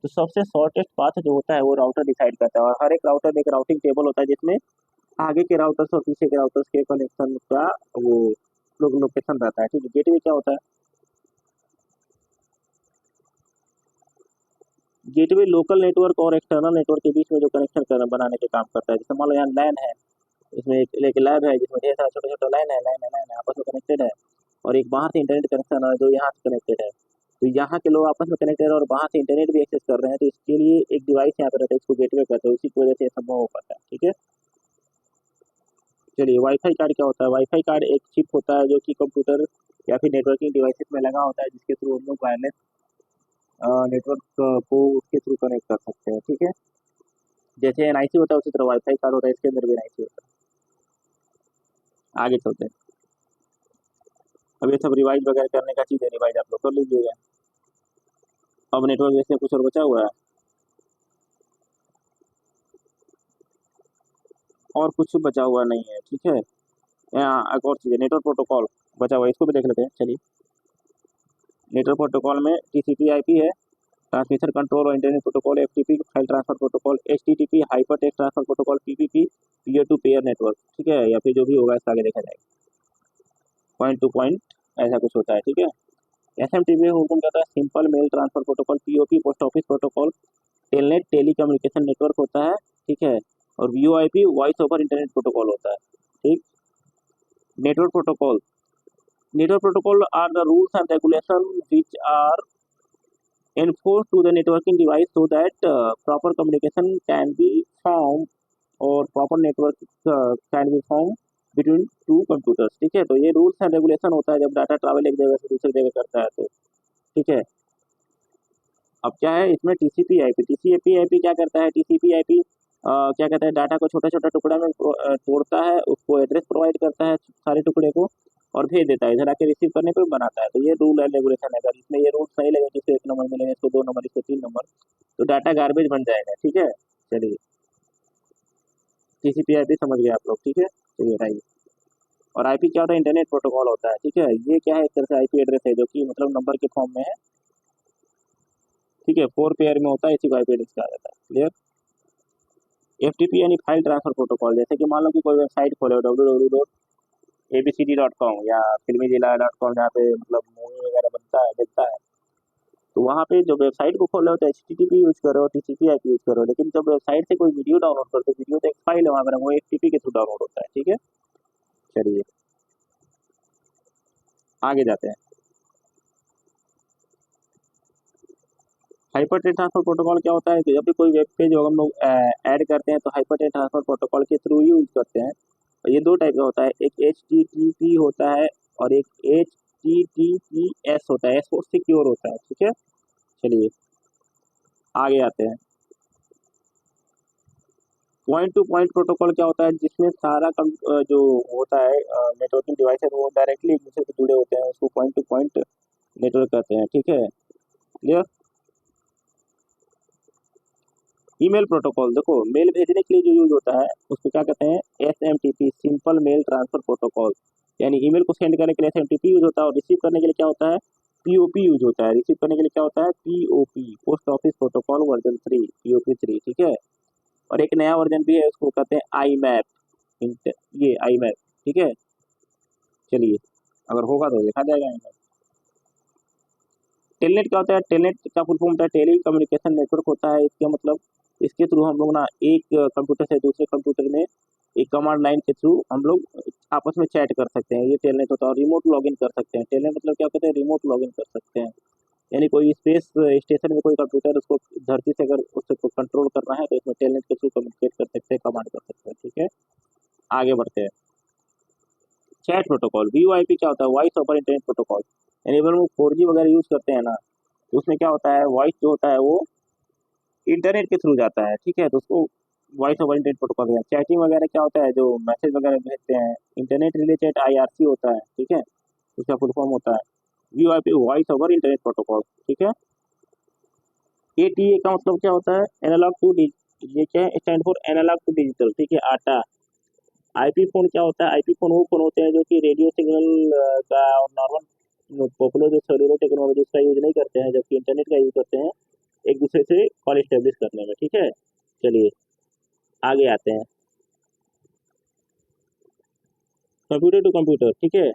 तो सबसे शॉर्टेस्ट पाथ जो होता है वो राउटर डिसाइड करता है। और हर एक राउटर में एक राउटिंग टेबल होता है जिसमें आगे के राउटर्स और पीछे के राउटर्स के कनेक्शन का वो लोकेशन रहता है, ठीक है। गेटवे क्या होता है, गेटवे लोकल नेटवर्क और एक्सटर्नल नेटवर्क के बीच में जो कनेक्शन बनाने के काम करता है। जैसे मान लो यहाँ लैन है, इसमें एक लैब है जिसमें ढेर सारा छोटा छोटा लाइन है आपस में कनेक्टेड है, और एक बाहर से इंटरनेट कनेक्शन है जो यहाँ से कनेक्टेड है। तो यहाँ के लोग आपस में कनेक्टेड है और बाहर से इंटरनेट भी एक्सेस कर रहे हैं, तो इसके लिए एक डिवाइस यहाँ पे रहता है, इसको गेटवे कहते हैं, उसी की वजह से ये संभव हो पाता है, ठीक है। चलिए, वाईफाई कार्ड क्या होता है। वाईफाई कार्ड एक चिप होता है जो कि कंप्यूटर या फिर नेटवर्किंग डिवाइसेस में लगा होता है, जिसके थ्रू हम लोग वायरलेस नेटवर्क को उसके थ्रू कनेक्ट कर सकते हैं, ठीक है। जैसे एनआईसी होता है उसी तरह वाईफाई कार्ड होता है, इसके अंदर भी एनआईसी होता है। आगे चलते हैं, अब ये सब रिवाइज वगैरह करने का चीज़ है, रिवाइज आप लोग कर लीजिएगा। अब नेटवर्क जैसे कुछ और बचा हुआ है, और कुछ बचा हुआ नहीं है, ठीक है। यहाँ एक और चीज़ है, नेटवर्क प्रोटोकॉल बचा हुआ है, इसको भी देख लेते हैं। चलिए, नेटवर्क प्रोटोकॉल में टीसीपी आईपी है, ट्रांसमिशन कंट्रोल और internet protocol, FTP file transfer protocol, HTTP hyper text transfer protocol, PPP peer to peer network, ठीक है। या फिर जो भी होगा इसका आगे देखा जाएगा, पॉइंट टू पॉइंट ऐसा कुछ होता है, ठीक है। एसएमटीपी हुकुम कहता है simple mail transfer protocol, POP post office protocol, Telnet tele communication network होता है, ठीक है। और VOIP voice over internet protocol होता है। ठीक। Network protocol, network protocol are the rules and regulation which are enforced to the networking device so that proper communication can be formed और proper network can be formed between two computers। ठीक है, तो ये rules and regulation होता है जब data travel एक जगह से दूसरी जगह करता है तो। ठीक है, अब क्या है इसमें टीसीपी आईपी, टीसीपी आईपी क्या करता है, टीसीपी आईपी क्या कहता है, डाटा को छोटा छोटा टुकड़ा में तोड़ता है, उसको एड्रेस प्रोवाइड करता है सारे टुकड़े को और भेज देता है, इधर आके रिसीव करने पे बनाता है। तो ये रूल एंड रेगुलेशन है, अगर इसमें ये रूल्स नहीं लगे, जिसको 1 नंबर मिलेगा, इसको 2 नंबर, इसको 3 नंबर, तो डाटा गार्बेज बन जाएगा। ठीक है, चलिए टीसीपी आईपी समझ गए आप लोग। ठीक है, चलिए राइट। और आईपी क्या होता है, इंटरनेट प्रोटोकॉल होता है। ठीक है, ये क्या है, एक तरह से आईपी एड्रेस है जो कि मतलब नंबर के फॉर्म में है। ठीक है, 4 पेयर में होता है, इसी को आईपी एड्रेस कहा जाता है। क्लियर। एफटीपी यानी फाइल ट्रांसफर प्रोटोकॉल, जैसे कि मान लो कि कोई वेबसाइट खोले www.abcd.com या filmizilla.com, जहाँ पे मतलब मूवी वगैरह बनता है मिलता है, तो वहाँ पे जो वेबसाइट को खोलो तो HTTP यूज करो, TCP IP यूज करो, लेकिन जब वेबसाइट से कोई वीडियो डाउनलोड करते हो, वीडियो तो एक फाइल है वहाँ पर, वो FTP के थ्रू डाउनलोड होता है। ठीक है, चलिए आगे जाते हैं। हाइपरटेक्स्ट ट्रांसफर प्रोटोकॉल क्या होता है कि जब भी कोई वेब पेज हम लोग ऐड करते हैं तो हाइपरटेक्स्ट ट्रांसफर प्रोटोकॉल के थ्रू यूज करते हैं। और ये 2 टाइप का होता है, एक HTTP होता है और एक HTTPS होता है, एस फॉर सिक्योर होता है। ठीक है, चलिए आगे आते हैं। पॉइंट टू पॉइंट प्रोटोकॉल क्या होता है, जिसमें सारा जो होता है नेटवर्किंग डिवाइस है वो डायरेक्टली एक दूसरे से जुड़े होते हैं, उसको पॉइंट टू पॉइंट नेटवर्क कहते हैं। ठीक है, क्लियर। ईमेल प्रोटोकॉल, देखो मेल भेजने के लिए जो यूज होता है उसको क्या कहते हैं, SMTP, simple mail transfer protocol. यानी ईमेल को सेंड करने के लिए SMTP यूज होता है और रिसीव करने के लिए क्या होता है, POP यूज होता है। रिसीव करने के लिए क्या होता है, POP, post office protocol version 3, POP 3। ठीक है, और एक नया वर्जन भी है, उसको कहते हैं IMAP, ये IMAP। ठीक है, चलिए अगर होगा तो देखा जाएगा। टेलनेट क्या होता है, टेलनेट का फुल फॉर्म होता है टेली कम्युनिकेशन नेटवर्क होता है। इसका मतलब इसके थ्रू हम लोग ना एक कंप्यूटर से दूसरे कंप्यूटर में एक कमांड लाइन के थ्रू हम लोग आपस में चैट कर सकते हैं, ये टेलनेट होता है। और रिमोट लॉगिन कर सकते हैं, टेलनेट मतलब क्या कहते हैं, रिमोट लॉगिन कर सकते हैं। यानी कोई स्पेस स्टेशन में कोई कंप्यूटर, उसको धरती से अगर उसको कंट्रोल करना है तो इसमें टेलनेट के थ्रू कम्युनिकेट कर सकते हैं, कमांड कर सकते हैं। ठीक है, आगे बढ़ते हैं। चैट प्रोटोकॉल, वीओआईपी क्या होता है, वॉइस ओवर इंटरनेट प्रोटोकॉल। यानी अगर हम 4G वगैरह यूज करते हैं ना, तो उसमें क्या होता है, वॉइस जो होता है वो इंटरनेट के थ्रू जाता है। ठीक है, तो उसको वॉइस ओवर इंटरनेट प्रोटोकॉल है। चैटिंग वगैरह क्या होता है, जो मैसेज वगैरह भेजते हैं, इंटरनेट रिलेटेड IRC होता है। ठीक है, उसका फुल फॉर्म होता है VoIP, voice over internet protocol. ठीक है, ATA का मतलब क्या होता है, एनालॉग टू डिजिटल, ये क्या है, stand for analog to digital. ठीक है, आटा। आईपी फोन क्या होता है, आईपी फोन वो फोन होते हैं जो कि रेडियो सिग्नल का और नॉर्मल पॉपुलर जो सेलुलर टेक्नोलॉजी का यूज नहीं करते हैं, जबकि इंटरनेट का यूज करते हैं एक दूसरे से कॉल स्टेब्लिश करने में। ठीक है, चलिए आगे आते हैं। कंप्यूटर टू कंप्यूटर, ठीक है,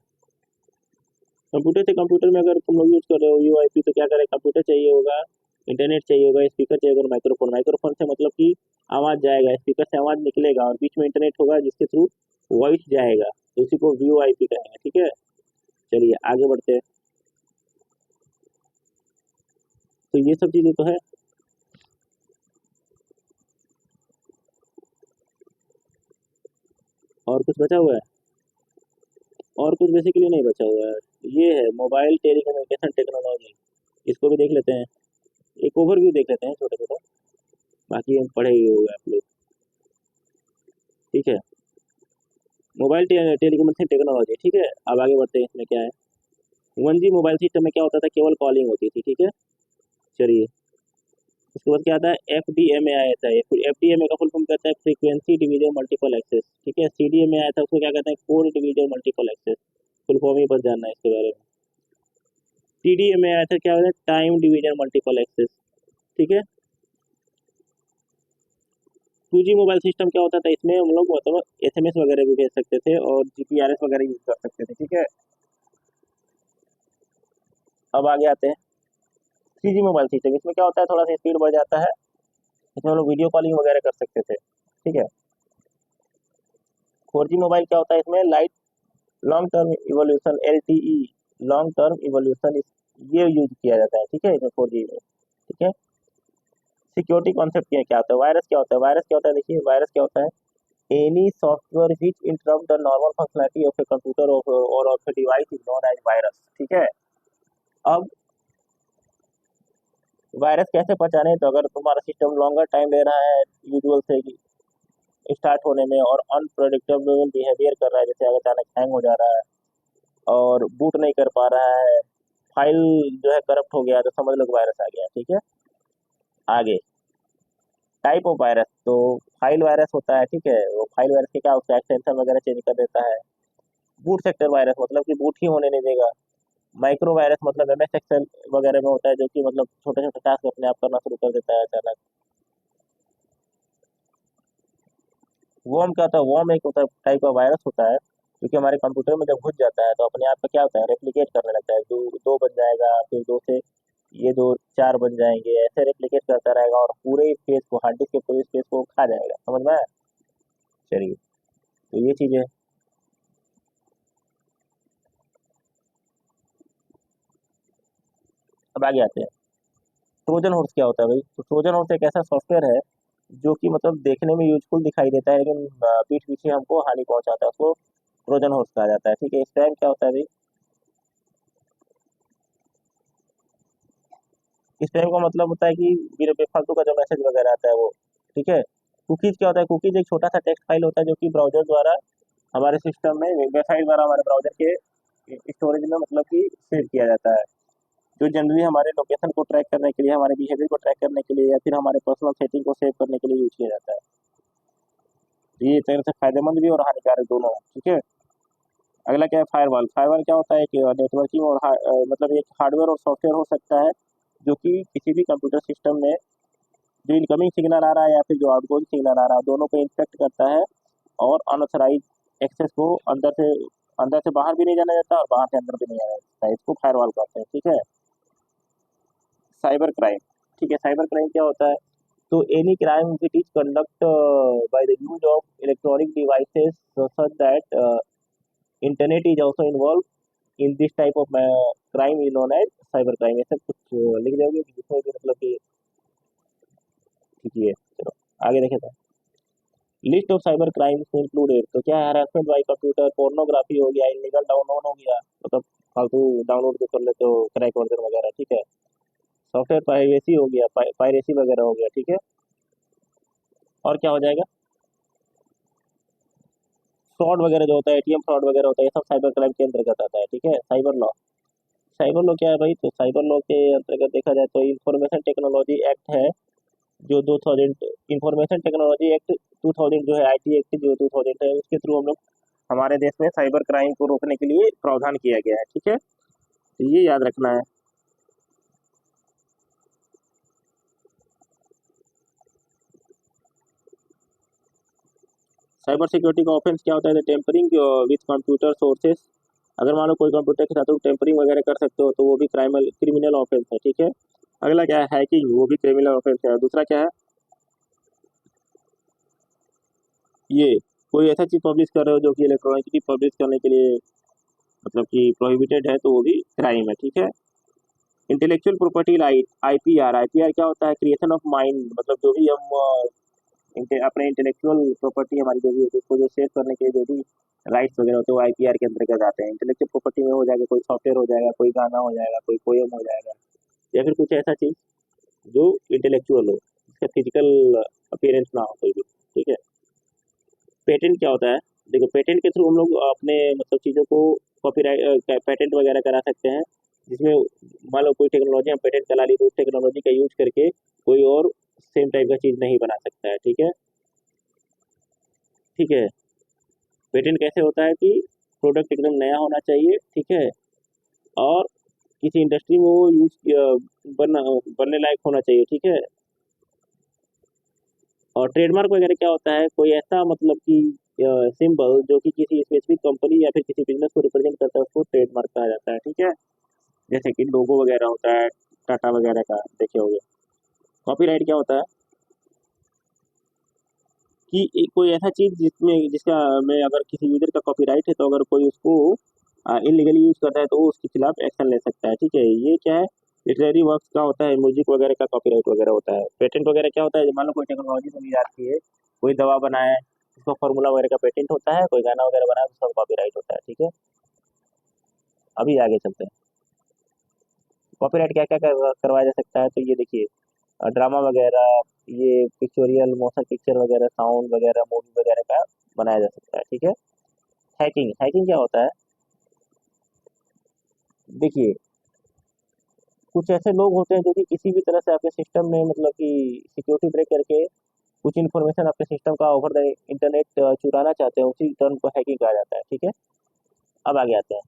कंप्यूटर से कंप्यूटर में अगर तुम लोग यूज कर रहे हो यूआईपी, तो क्या करें, कंप्यूटर चाहिए होगा, इंटरनेट चाहिए होगा, स्पीकर चाहिए होगा, माइक्रोफोन। माइक्रोफोन से मतलब कि आवाज जाएगा, स्पीकर से आवाज निकलेगा और बीच में इंटरनेट होगा जिसके थ्रू वॉइस जाएगा, तो इसी को वीओआईपी कहेंगे। ठीक है, चलिए आगे बढ़ते हैं। तो ये सब चीजें तो है। और कुछ बचा हुआ है, और कुछ बेसिकली नहीं बचा हुआ है। ये है मोबाइल टेलीकम्युनिकेशन टेक्नोलॉजी, इसको भी देख लेते हैं, एक ओवरव्यू देख लेते हैं छोटा छोटा, बाकी हम पढ़े ही होगा आप लोग। ठीक है, मोबाइल टेलीकम्युनिकेशन टेक्नोलॉजी। ठीक है, अब आगे बढ़ते हैं, इसमें क्या है, 1G मोबाइल सिस्टम में क्या होता था, केवल कॉलिंग होती थी। ठीक है, चलिए उसके बाद क्या आता है, FDMA आया था। FDMA का फुल फॉर्म कहता है फ्रीक्वेंसी डिवीजन मल्टीपल एक्सेस। ठीक है, CDMA आया था, उसको क्या कहते हैं, code division multiple access. Full form ही बस जानना है इसके बारे में। TDMA आया था, क्या होता है, टाइम डिवीजन मल्टीपल एक्सेस। ठीक है, 2G मोबाइल सिस्टम क्या होता था, इसमें हम लोग मतलब SMS वगैरह भी भेज सकते थे और GPRS वगैरह यूज कर सकते थे। ठीक है, अब आगे आते हैं 3G मोबाइल सिस्टम। इसमें क्या होता है, थोड़ा सा स्पीड बढ़ जाता है, इसमें हम लोग वीडियो कॉलिंग वगैरह कर सकते थे। ठीक है, 4G मोबाइल क्या होता है, इसमें light long term evolution, LTE, long term evolution, ये यूज किया जाता है, ठीक है, इसमें 4G में, ठीक है। सिक्योरिटी कॉन्सेप्ट क्या होता है, वायरस क्या होता है, वायरस क्या होता है, देखिए वायरस क्या होता है, any software which interrupt the normal functionality of a computer और of a device is known as virus, ठीक है। अब वायरस कैसे पहचाने, तो अगर तुम्हारा सिस्टम लॉन्गर टाइम ले रहा है यूजुअल से स्टार्ट होने में और अनप्रेडिक्टेबल बिहेवियर कर रहा है, जैसे अगर अचानक हैंग हो जा रहा है और बूट नहीं कर पा रहा है, फाइल जो है करप्ट हो गया, तो समझ लो वायरस आ गया, ठीक है। आगे टाइप ऑफ वायरस, तो फाइल वायरस होता है, ठीक है, वो फाइल वायरस के क्या होता है, एक्सटेंशन वगैरह चेंज कर देता है। बूट सेक्टर वायरस मतलब कि बूट ही होने नहीं देगा। माइक्रो वायरस मतलब MS एक्सेल वगैरह में होता है, जो कि मतलब छोटे छोटे टास्क अपने आप करना शुरू कर देता है अचानक। वॉर्म क्या होता है, वॉर्म एक होता है टाइप का वायरस होता है, क्योंकि हमारे कंप्यूटर में जब घुस जाता है तो अपने आप का क्या होता है, रेप्लिकेट करने लगता है, दो दो बन जाएगा, फिर दो से ये दो चार बन जाएंगे, ऐसे रेप्लिकेट करता रहेगा और पूरे स्पेस को, हार्ड डिस्क के पूरे स्पेस को खा जाएगा, समझ में आया? चलिए, तो ये चीज़ है। अब आगे आते हैं, ट्रोजन हॉर्स क्या होता है भाई, तो ट्रोजन हॉर्स एक ऐसा सॉफ्टवेयर है जो कि मतलब देखने में यूजफुल दिखाई देता है, लेकिन पीठ पीछे हमको हानि पहुंचाता है, उसको ट्रोजन हॉर्स कहा जाता है, ठीक है। स्पैम क्या होता है भाई, स्पैम का मतलब होता है कि बिना बेफालतू का जो मैसेज वगैरह आता है वो, ठीक है। कुकीज क्या होता है, कुकीज एक छोटा सा टेक्स्ट फाइल होता है जो कि ब्राउजर द्वारा हमारे सिस्टम में, वेबसाइट द्वारा हमारे ब्राउजर के स्टोरेज में मतलब कि सेव किया जाता है, जो जनरली हमारे लोकेशन को ट्रैक करने के लिए, हमारे बिहेवियर को ट्रैक करने के लिए या फिर हमारे पर्सनल सेटिंग को सेव करने के लिए यूज किया जाता है। तो ये एक तरह से फायदेमंद भी और हानिकारक दोनों है, ठीक है। अगला क्या है, फायरवॉल। फायरवॉल क्या होता है कि नेटवर्किंग और मतलब एक हार्डवेयर और सॉफ्टवेयर हो सकता है जो कि किसी भी कंप्यूटर सिस्टम में जो इनकमिंग सिग्नल आ रहा है या फिर जो आउटगोइंग सिग्नल आ रहा है, दोनों को इंस्पेक्ट करता है और अनऑथराइज एक्सेस को अंदर से बाहर भी नहीं जाना जाता और बाहर से अंदर भी नहीं जाना जाता, इसको फायरवॉल कहते हैं, ठीक है। साइबर क्राइम, ठीक है, साइबर क्राइम क्या होता है, तो any crime which is conduct by the use of electronic devices such that internet is also involve in this type of crime is known as cyber crime, ऐसा कुछ लिख दोगे जिसमें भी मतलब कि, ठीक है। चलो आगे देखें, list of cyber crimes included, तो क्या है, हरासमेंट बाय कंप्यूटर, पोर्नोग्राफी हो गया, इलीगल डाउनलोड हो गया, मतलब फालतू डाउनलोड जो कर लेते हो क्रैक वर्जन वगैरह, ठीक है। सॉफ्टवेयर पायरेसी हो गया, पायरेसी वगैरह हो गया, ठीक है। और क्या हो जाएगा, फ्रॉड वगैरह जो होता है, ATM फ्रॉड वगैरह होता है, ये सब साइबर क्राइम के अंतर्गत आता है, ठीक है। साइबर लॉ, साइबर लॉ क्या है भाई, तो साइबर लॉ के अंतर्गत देखा जाए तो इंफॉर्मेशन टेक्नोलॉजी एक्ट है जो 2000, इंफॉर्मेशन टेक्नोलॉजी एक्ट 2000 जो है, IT एक्ट जो 2000 है, उसके थ्रू हम लोग हमारे देश में साइबर क्राइम को रोकने के लिए प्रावधान किया गया है, ठीक है, तो ये याद रखना है। साइबर सिक्योरिटी का ऑफेंस क्या होता है, टेम्परिंग विथ कंप्यूटर सोर्सेस, अगर मान लो कोई कंप्यूटर के साथ टेम्परिंग वगैरह कर सकते हो तो वो भी क्रिमिनल ऑफेंस है, ठीक है। अगला क्या है, हैकिंग, वो भी क्रिमिनल ऑफेंस है। दूसरा क्या है, ये कोई ऐसा चीज पब्लिश कर रहे हो जो कि इलेक्ट्रॉनिकली पब्लिश करने के लिए मतलब कि प्रोहिबिटेड है, तो वो भी क्राइम है, ठीक है। Intellectual property right, IPR, IPR क्या होता है, क्रिएशन ऑफ माइंड, मतलब जो भी हम अपने इंटेलेक्चुअल प्रॉपर्टी हमारी जो भी होती है उसको जो सेव करने के लिए जो भी राइट्स वगैरह होते हैं वो IPR के अंतर्गत आते हैं। इंटेलेक्चुअल प्रॉपर्टी में हो जाएगा, कोई सॉफ्टवेयर हो जाएगा, कोई गाना हो जाएगा, कोई पोएम हो जाएगा, या फिर कुछ ऐसा चीज जो इंटेलेक्चुअल हो, इसका फिजिकल अपीयरेंस ना हो कोई भी, ठीक है। पेटेंट क्या होता है, देखो पेटेंट के थ्रू हम लोग अपने मतलब चीज़ों को कॉपीराइट पेटेंट वगैरह करा सकते हैं, जिसमें मान लो कोई टेक्नोलॉजी हम पेटेंट करा ली तो उस टेक्नोलॉजी का यूज करके कोई और सेम टाइप का चीज़ नहीं बना सकता है, ठीक है, ठीक है। पेटेंट कैसे होता है कि प्रोडक्ट एकदम नया होना चाहिए, ठीक है, और किसी इंडस्ट्री में वो बनना बनने लायक होना चाहिए, ठीक है। और ट्रेडमार्क वगैरह क्या होता है, कोई ऐसा मतलब कि सिंबल जो कि किसी स्पेसिफिक कंपनी या फिर किसी बिजनेस को रिप्रेजेंट करता है, उसको ट्रेडमार्क कहा जाता है, ठीक है। जैसे कि लोगो वगैरह होता है टाटा वगैरह का, देखे होंगे। कॉपीराइट क्या होता है, कि कोई ऐसा चीज जिसमें जिसका में अगर किसी यूजर का कॉपीराइट है, तो अगर कोई उसको इलीगली यूज करता है तो वो उसके खिलाफ एक्शन ले सकता है। ठीक है, ये क्या है, लिटरेरी वर्क्स का होता है, म्यूजिक वगैरह का कॉपीराइट वगैरह होता है। पेटेंट वगैरह क्या होता है, मान लो कोई टेक्नोलॉजी बनी जाती है, कोई दवा बनाए, उसका फॉर्मूला वगैरह का पेटेंट होता है, कोई गाना वगैरह बनाए उसका कॉपीराइट होता है। ठीक है, अभी आगे चलते हैं। कॉपीराइट क्या क्या करवाया जा सकता है, तो ये देखिए, ड्रामा वगैरह, ये पिक्चोरियल मोशन पिक्चर वगैरह, साउंड वगैरह, मूवी वगैरह का बनाया जा सकता है। ठीक है, हैकिंग, हैकिंग क्या होता है, देखिए, कुछ ऐसे लोग होते हैं जो कि किसी भी तरह से आपके सिस्टम में, मतलब कि सिक्योरिटी ब्रेक करके कुछ इन्फॉर्मेशन आपके सिस्टम का ओवर द इंटरनेट चुराना चाहते हैं, उसी टर्म को हैकिंग कहा जाता है। ठीक है, अब आगे आते हैं।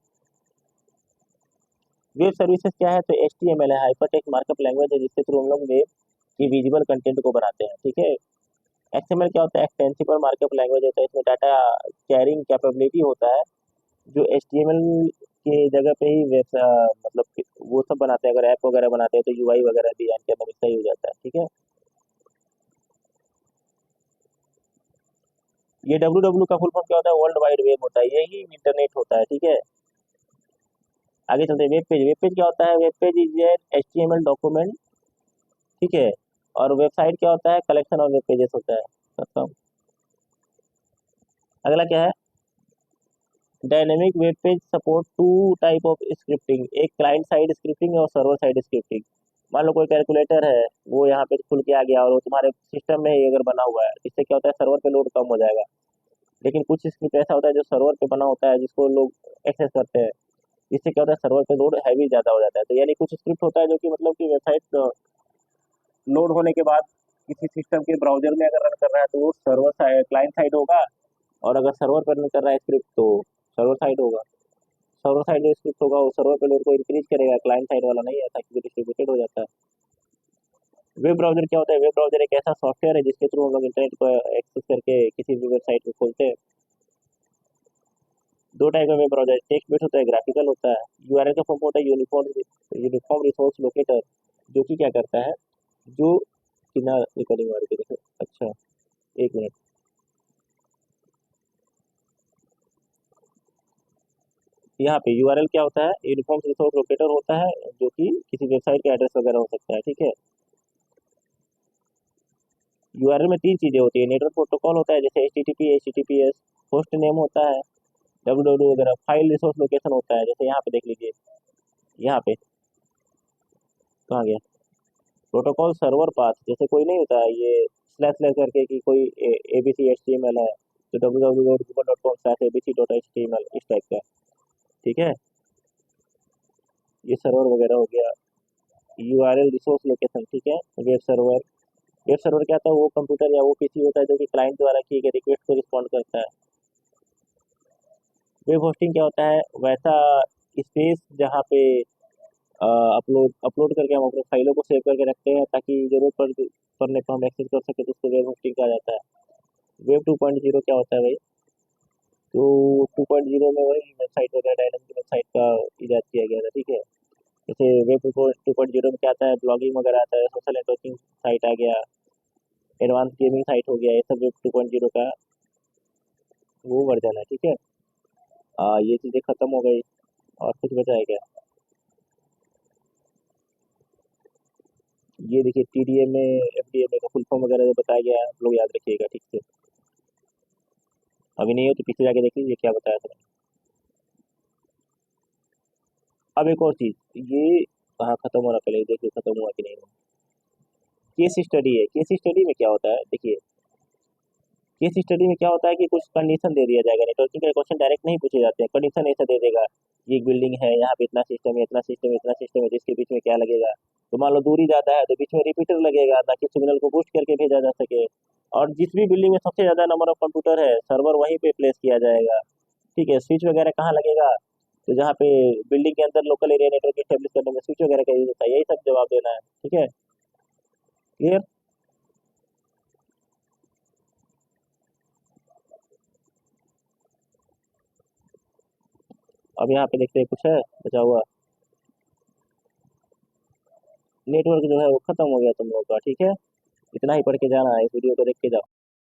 वेब सर्विसेज क्या है, तो HTML है, हाइपरटेक्स्ट मार्कअप लैंग्वेज है, जिसके थ्रू हम लोग वेब की विजिबल कंटेंट को बनाते हैं। ठीक है, XML क्या होता है, एक्सटेंसिबल मार्कअप लैंग्वेज होता है, इसमें डाटा कैरिंग कैपेबिलिटी होता है, जो HTML के जगह पे ही मतलब कि वो सब बनाते हैं। अगर ऐप वगैरह बनाते हैं तो UI वगैरह डिजाइन करना भी सही हो जाता है। ठीक है, ये WW का फुल फॉर्म क्या होता है, वर्ल्ड वाइड वेब होता है, यही इंटरनेट होता है। ठीक है, आगे चलते हैं। वेब पेज, वेब पेज क्या होता है, web page is HTML document. ठीक है, और वेबसाइट क्या होता है, कलेक्शन ऑफ वेब पेजेस होता है। खत्म। अगला क्या है, dynamic web page support two type of scripting, एक क्लाइंट साइड स्क्रिप्टिंग और सर्वर साइड स्क्रिप्टिंग। मान लो कोई कैलकुलेटर है, वो यहाँ पे खुल के आ गया और वो तुम्हारे सिस्टम में ही अगर बना हुआ है, इससे क्या होता है, सर्वर पे लोड कम हो जाएगा। लेकिन कुछ स्क्रिप्ट ऐसा होता है जो सर्वर पे बना होता है, जिसको लोग एक्सेस करते हैं, इससे क्या होता है, सर्वर पे लोड हैवी ज़्यादा हो जाता है। तो यानी कुछ स्क्रिप्ट होता है जो कि मतलब कि वेबसाइट लोड होने के बाद किसी सिस्टम के ब्राउजर में अगर रन कर रहा है तो वो सर्वर साइड, क्लाइंट साइड होगा, और अगर सर्वर पर रन कर रहा है स्क्रिप्ट तो सर्वर साइड होगा। सर्वर साइड जो स्क्रिप्ट होगा वो सर्वर पे लोड को इंक्रीज करेगा, क्लाइंट साइड वाला नहीं आता, क्योंकि डिस्ट्रीब्यूटेड हो जाता है। वेब ब्राउजर क्या होता है, वेब ब्राउजर एक ऐसा सॉफ्टवेयर है जिसके थ्रू हम लोग इंटरनेट को एक्सेस करके किसी भी वेबसाइट को खोलते हैं। दो टाइप का वेब ब्राउजर, टेक्स्ट बेस्ड होता है, ग्राफिकल होता है। URL का फॉर्म होता है यूनिफॉर्म यूनिफॉर्म रिसोर्स लोकेटर, जो कि क्या करता है, जो कितना रिकॉर्डिंग वाले के देखो, अच्छा, एक मिनट। यहाँ पे URL क्या होता है, यूनिफॉर्म रिसोर्स लोकेटर होता है, जो कि किसी वेबसाइट का एड्रेस वगैरह हो सकता है। ठीक है, URL में तीन चीजें होती है, नेटवर्क प्रोटोकॉल होता है जैसे HTTP HTTPS, होस्ट नेम होता है WWW वगैरह, फाइल रिसोर्स लोकेशन होता है, जैसे यहाँ पे देख लीजिए, यहाँ पे कहाँ गया, प्रोटोकॉल सर्वर पाथ, जैसे कोई नहीं होता है ये स्लैश स्लैश करके कि कोई ABC HTML है, तो www.google.com/abc.html इस टाइप का। ठीक है, ये सर्वर वगैरह हो गया। URL रिसोर्स लोकेशन, ठीक है। वेब सर्वर, वेब सर्वर क्या होता है, वो कंप्यूटर या वो PC होता है जो कि क्लाइंट द्वारा किए गए रिक्वेस्ट को रिस्पॉन्ड करता है। वेब होस्टिंग क्या होता है, वैसा स्पेस जहाँ पे अपलोड अपलोड करके हम अपने फाइलों को सेव करके रखते हैं, ताकि पड़ने पर हम एक्सेस कर सके, तो उसको वेब होस्टिंग कहा जाता है। वेब 2.0 क्या होता है भाई, तो 2.0 में वही वेबसाइट वगैरह, डायनामिक वेबसाइट का इजाद किया गया था। ठीक है, जैसे वेब 2.0 में क्या आता है, ब्लॉगिंग वगैरह आता है, सोशल नेटवर्किंग साइट आ गया, एडवांस गेमिंग साइट हो गया, ये सब वेब 2.0 का वो वर्जन है। ठीक है, ये चीज़ें खत्म हो गई, और कुछ बचा है क्या, ये देखिए TDMA FDMA का फुल फॉर्म वगैरह जो बताया गया है, आप लोग याद रखिएगा ठीक से। अभी नहीं हो तो पीछे जाके देख लीजिए क्या बताया था। अब एक और चीज़, ये कहाँ खत्म हो रहा, पहले देखिए खत्म हुआ कि नहीं हुआ। केस स्टडी है, केस स्टडी में क्या होता है, देखिए, केस स्टडी में क्या होता है कि कुछ कंडीशन दे दिया जाएगा, नेटवर्किंग का क्वेश्चन डायरेक्ट नहीं पूछे जाते हैं, कंडीशन ऐसा दे देगा, ये एक बिल्डिंग है, यहाँ पे इतना सिस्टम है, इतना सिस्टम है, इतना सिस्टम है, जिसके बीच में क्या लगेगा, तो मान लो दूरी ज़्यादा है तो बीच में रिपीटर लगेगा, ताकि सिग्नल को बूस्ट करके भेजा जा सके। और जिस भी बिल्डिंग में सबसे ज़्यादा नंबर ऑफ कंप्यूटर है, सर्वर वहीं पे प्लेस किया जाएगा। ठीक है, स्विच वगैरह कहाँ लगेगा, तो जहाँ पे बिल्डिंग के अंदर लोकल एरिया नेटवर्क स्टेब्लिश करने में स्विच वगैरह का यूज होता है, यही सब जवाब देना है। ठीक है, क्लियर। अब यहाँ पे देखते हैं कुछ है बचा हुआ, नेटवर्क जो है वो खत्म हो गया तुम लोगों का। ठीक है, इतना ही पढ़ के जाना है, इस वीडियो को देख के जाओ।